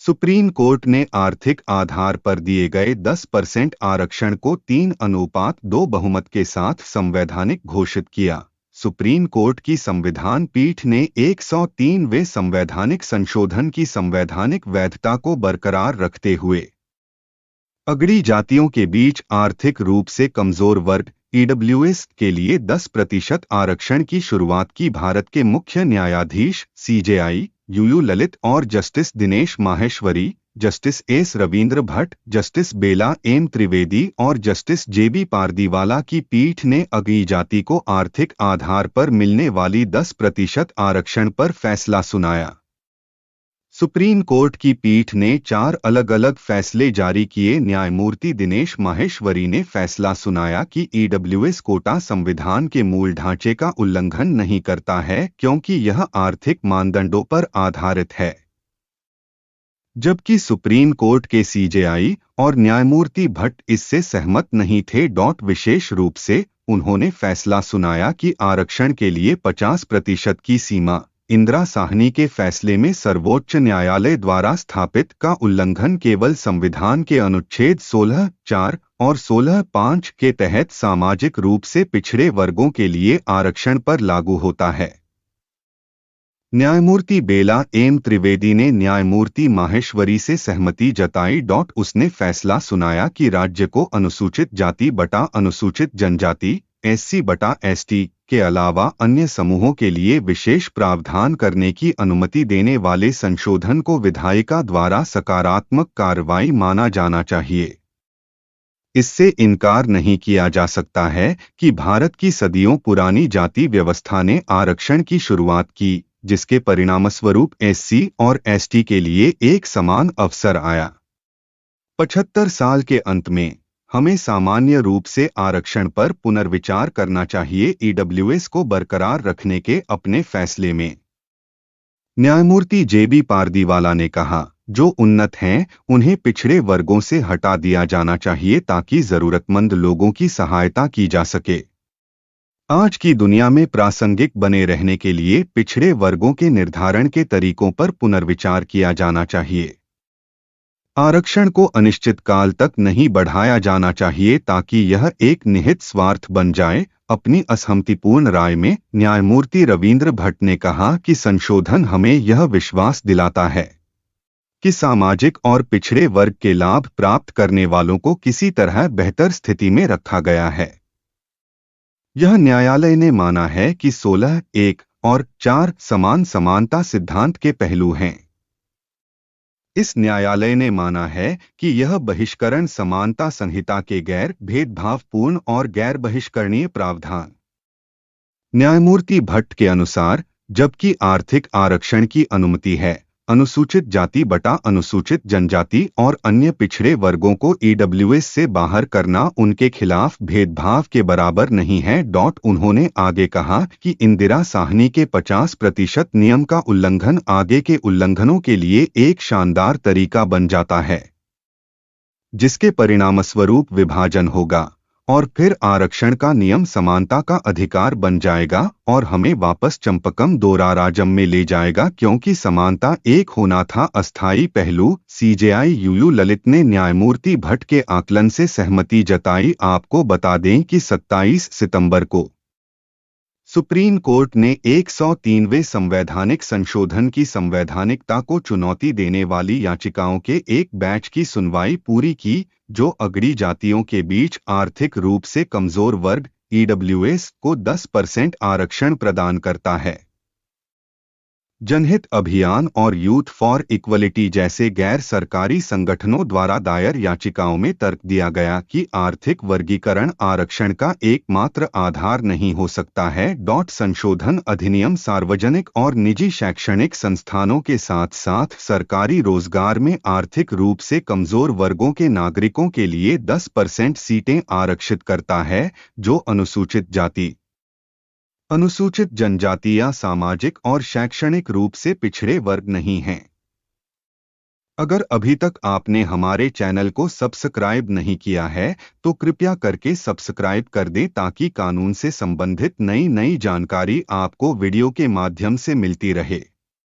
Supreme court ने आर्थिक आधार पर दिए गए 10% आरक्षण को 3:2 बहुमत के साथ संवैधानिक घोषित किया। सुप्रीम कोर्ट की संविधान पीठ ने 103वें संवैधानिक संशोधन की संवैधानिक वैधता को बरकरार रखते हुए अगड़ी जातियों के बीच आर्थिक रूप से कमजोर वर्ग ईडब्ल्यूएस के लिए 10% आरक्षण की शुरुआत की। भारत के मुख्य न्यायाधीश सीजेआई यूयू ललित और justice Dinesh Maheshwari, justice S Ravindra Bhat, justice Bela M Trivedi और जस्टिस जेबी पारदीवाला की पीठ ने अगड़ी जाति को आर्थिक आधार पर मिलने वाली 10% आरक्षण पर फैसला सुनाया। सुप्रीम कोर्ट की पीठ ने 4 अलग अलग फैसले जारी किए। न्यायमूर्ति दिनेश माहेश्वरी ने फैसला सुनाया कि ईडब्ल्यूएस कोटा संविधान के मूल ढांचे का उल्लंघन नहीं करता है क्योंकि यह आर्थिक मानदंडों पर आधारित है। जबकि सुप्रीम कोर्ट के सीजेआई और न्यायमूर्ति भट्ट इससे सहमत नहीं थे। विशेष रूप से उन्होंने फैसला सुनाया कि आरक्षण के लिए 50% की सीमा इंदिरा साहनी के फैसले में सर्वोच्च न्यायालय द्वारा स्थापित का उल्लंघन केवल संविधान के अनुच्छेद 16(4) और 16(5) के तहत सामाजिक रूप से पिछड़े वर्गों के लिए आरक्षण पर लागू होता है। न्यायमूर्ति बेला एम त्रिवेदी ने न्यायमूर्ति माहेश्वरी से सहमति जताई। उसने फैसला सुनाया कि राज्य को अनुसूचित जाति बटा अनुसूचित जनजाति SC बटा ST के अलावा अन्य समूहों के लिए विशेष प्रावधान करने की अनुमति देने वाले संशोधन को विधायिका द्वारा सकारात्मक कार्रवाई माना जाना चाहिए। इससे इनकार नहीं किया जा सकता है कि भारत की सदियों पुरानी जाति व्यवस्था ने आरक्षण की शुरुआत की, जिसके परिणामस्वरूप SC और ST के लिए एक समान अवसर आया। 75 साल के अंत में हमें सामान्य रूप से आरक्षण पर पुनर्विचार करना चाहिए। ईडब्ल्यूएस को बरकरार रखने के अपने फैसले में न्यायमूर्ति जेबी पारदीवाला ने कहा, जो उन्नत हैं उन्हें पिछड़े वर्गों से हटा दिया जाना चाहिए ताकि जरूरतमंद लोगों की सहायता की जा सके। आज की दुनिया में प्रासंगिक बने रहने के लिए पिछड़े वर्गों के निर्धारण के तरीकों पर पुनर्विचार किया जाना चाहिए। आरक्षण को अनिश्चित काल तक नहीं बढ़ाया जाना चाहिए ताकि यह एक निहित स्वार्थ बन जाए। अपनी असहमतिपूर्ण राय में न्यायमूर्ति रविंद्र भट्ट ने कहा कि संशोधन हमें यह विश्वास दिलाता है कि सामाजिक और पिछड़े वर्ग के लाभ प्राप्त करने वालों को किसी तरह बेहतर स्थिति में रखा गया है। यह न्यायालय ने माना है कि 16(1) और 4 समान समानता सिद्धांत के पहलू हैं। इस न्यायालय ने माना है कि यह बहिष्करण समानता संहिता के गैर भेदभावपूर्ण और गैर बहिष्करणीय प्रावधान। न्यायमूर्ति भट्ट के अनुसार, जबकि आर्थिक आरक्षण की अनुमति है, अनुसूचित जाति बटा अनुसूचित जनजाति और अन्य पिछड़े वर्गों को ईडब्ल्यूएस से बाहर करना उनके खिलाफ भेदभाव के बराबर नहीं है। उन्होंने आगे कहा कि इंदिरा साहनी के 50% नियम का उल्लंघन आगे के उल्लंघनों के लिए एक शानदार तरीका बन जाता है, जिसके परिणामस्वरूप विभाजन होगा और फिर आरक्षण का नियम समानता का अधिकार बन जाएगा और हमें वापस चंपकम दोराराजम में ले जाएगा, क्योंकि समानता एक होना था अस्थायी पहलू। सीजेआई यूयू ललित ने न्यायमूर्ति भट्ट के आकलन से सहमति जताई। आपको बता दें कि 27 सितंबर को सुप्रीम कोर्ट ने 103वें संवैधानिक संशोधन की संवैधानिकता को चुनौती देने वाली याचिकाओं के एक बैच की सुनवाई पूरी की, जो अगड़ी जातियों के बीच आर्थिक रूप से कमजोर वर्ग ईडब्ल्यूएस को 10% आरक्षण प्रदान करता है। जनहित अभियान और यूथ फॉर इक्वलिटी जैसे गैर सरकारी संगठनों द्वारा दायर याचिकाओं में तर्क दिया गया कि आर्थिक वर्गीकरण आरक्षण का एकमात्र आधार नहीं हो सकता है। संशोधन अधिनियम सार्वजनिक और निजी शैक्षणिक संस्थानों के साथ साथ सरकारी रोजगार में आर्थिक रूप से कमजोर वर्गों के नागरिकों के लिए 10% सीटें आरक्षित करता है, जो अनुसूचित जाति, अनुसूचित जनजाति या सामाजिक और शैक्षणिक रूप से पिछड़े वर्ग नहीं हैं। अगर अभी तक आपने हमारे चैनल को सब्सक्राइब नहीं किया है तो कृपया करके सब्सक्राइब कर दें ताकि कानून से संबंधित नई जानकारी आपको वीडियो के माध्यम से मिलती रहे।